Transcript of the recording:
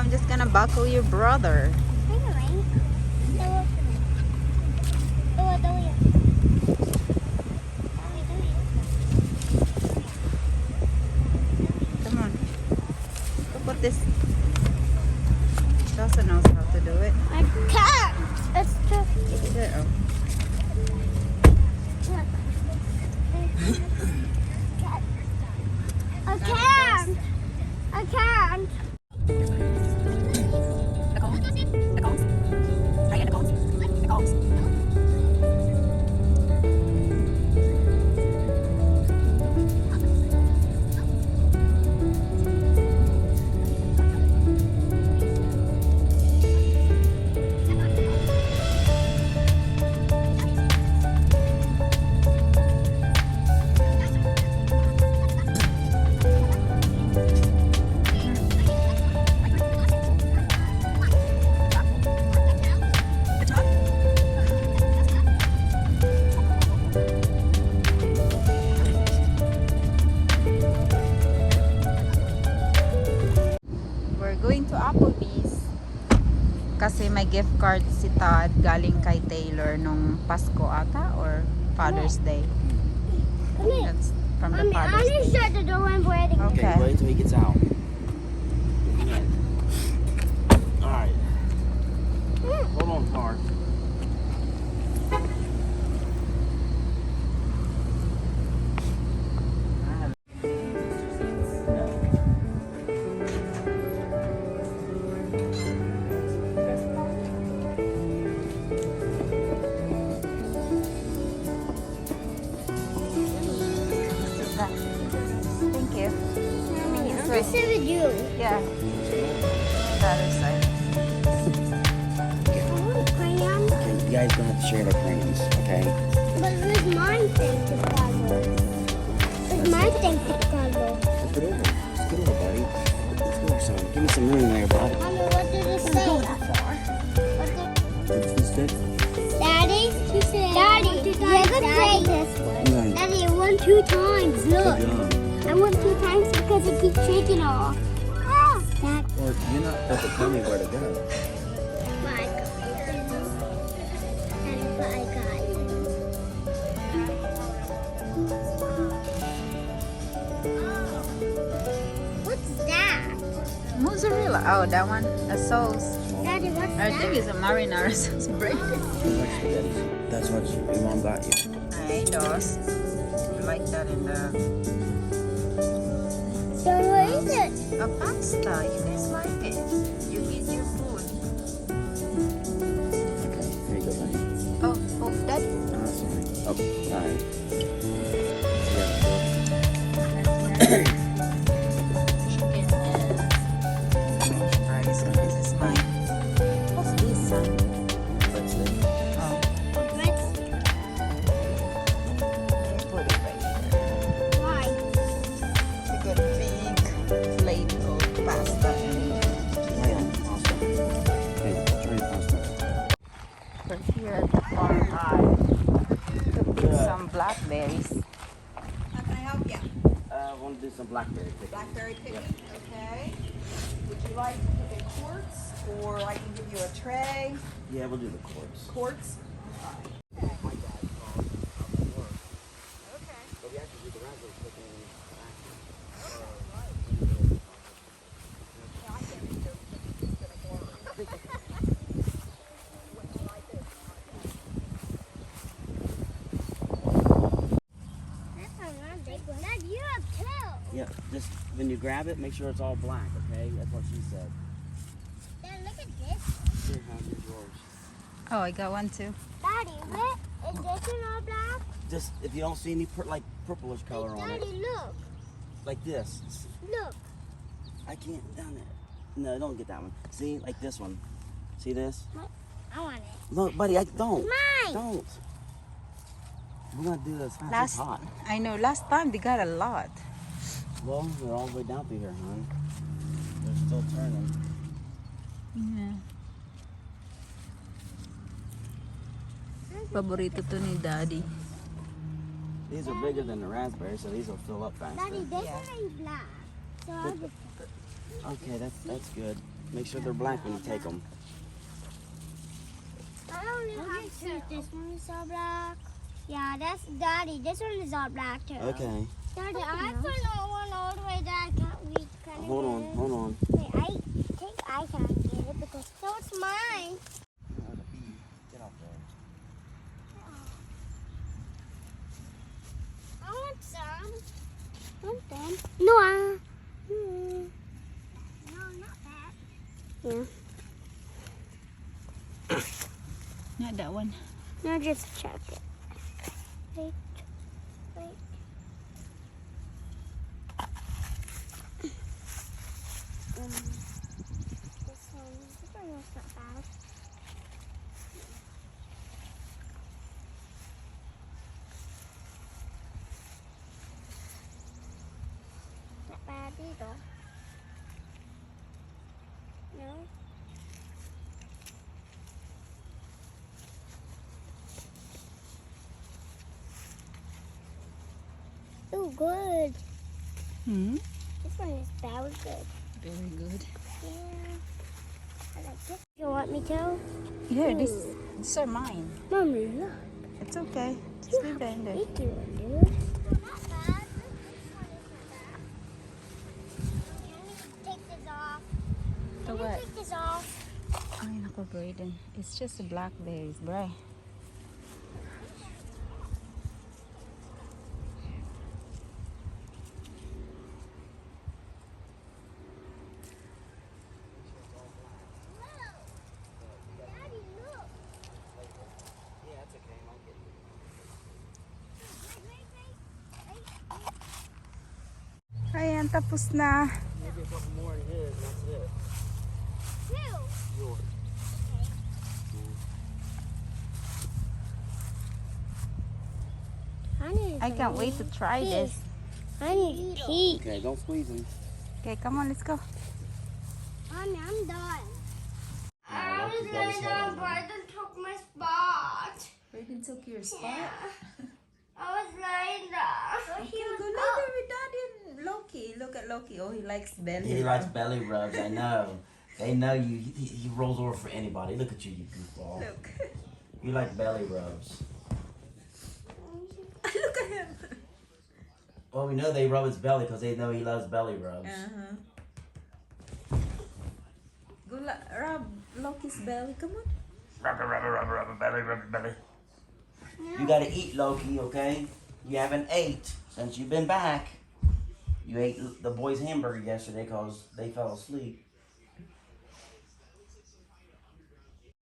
I'm just gonna buckle your brother. Come on. Look what this. She also knows how to do it. I can't. It's too. Is it? Oh. I can't. I can't. Going to Applebee's kasi may gift card si Todd galing kay Taylor nung Pasko ata or Father's Day. That's from the Father's I'm Day. gonna shut the door and waiting. Okay. Wait till he gets out. Alright. Hold on, car. Thank you. I'm gonna sit with you. Yeah. The other side. I want crayons, Okay, you guys gonna have to share the crayons, okay? but it's my thing to follow. It's my thing to follow. Let's get over. Let's get over, buddy. Let's go, son. Give me some room there, bud. Mommy, what did it say? What's this fit? Daddy, Daddy, you're gonna play this one. Right. Daddy, I won 2 times. Look, Good job. I won 2 times because it keeps shaking off. Ah, that. Well, you're not supposed to tell me where to go. My God. Daddy, but I got it. What's that? Mozzarella. Oh, that one. A sauce. Daddy, what's I that? think it's a marinara sauce bread. That's what your mom got you. Hey, Dos. You like that in the So what is it? a pasta. You guys like it. You eat your food. Okay, here you go, buddy. Oh, that. Oh, sorry. Oh, alright. Chicken and fries. And this is mine. What's this, son? Let's see. Oh, Let's. put it right here. Why? We got a big plate of pasta. Hey, try your pasta. We're here at the farm to pick some blackberries. How can I help you? I want to do some blackberry picking. Blackberry picking, okay. Would you like to pick in quarts, or I can give you a tray? Yeah, we'll do the quartz. Quarts? My dad called work. Okay. But we actually do the raspberry picking Dad, you have 2. Yeah, just when you grab it, make sure it's all black, okay? That's what she said. Dad, look at this. Here, here's yours. Oh, I got one too. Daddy, look. Is this one all black? Just if you don't see any like purplish color on it, Daddy, look. like this. Look. I can't down it. No, don't get that one. See, like this one. See this? I want it. Look, buddy, I don't. Mine. Don't. We're gonna do this fast. Last, It's hot. I know. Last time they got a lot. Well, we're all the way down through here, hon. They're still turning. Yeah. Paborito to ni Daddy. These are bigger than the raspberries, so these will fill up faster. Daddy, this Yeah. one ain't black. So I'll just. Okay, that's good. Make sure they're black when you take them. I only have two. This one is all black. Yeah, that's Daddy. This one is all black too. Okay. Daddy, I found one all the way that we kind of Hold on. Wait, I think I can get it because so it's mine. Get off there. I want some. Want them? No, no, not that. Yeah. Not that one. No, just check it. Wait. This one is not bad. Not bad either. No. Oh, good. Hmm. This one is very good. Very good. Yeah. I like this. You want me to? Here, these are mine. Mommy, look. It's okay. Just leave that in there. Thank you, dude. Not bad. This one is not bad. Let me take this off. The Let me what? take this off. Ay, naku, Braden. It's just blackberries, bro. Daddy, look. Yeah, that's okay. I'll get it. Wait. Ayan, tapos na. Maybe a couple more in his, and that's it. Two. Yours. I can't wait to try this. I need to pee. Okay, don't squeeze them. Okay, come on, let's go. Mommy, I'm done. I was laying down, Bryden took my spot. Braden took your spot. I was laying down. Okay, go later with Daddy and Loki. Look at Loki. Oh, he likes belly. He likes belly rubs, I know. They know you. He rolls over for anybody. Look at you, you goofball. Look. You like belly rubs. Look at him. Well, we know they rub his belly because they know he loves belly rubs. Go rub Loki's belly. Come on. Rub, belly. You gotta eat, Loki, okay? You haven't ate since you've been back. You ate the boys' hamburger yesterday because they fell asleep.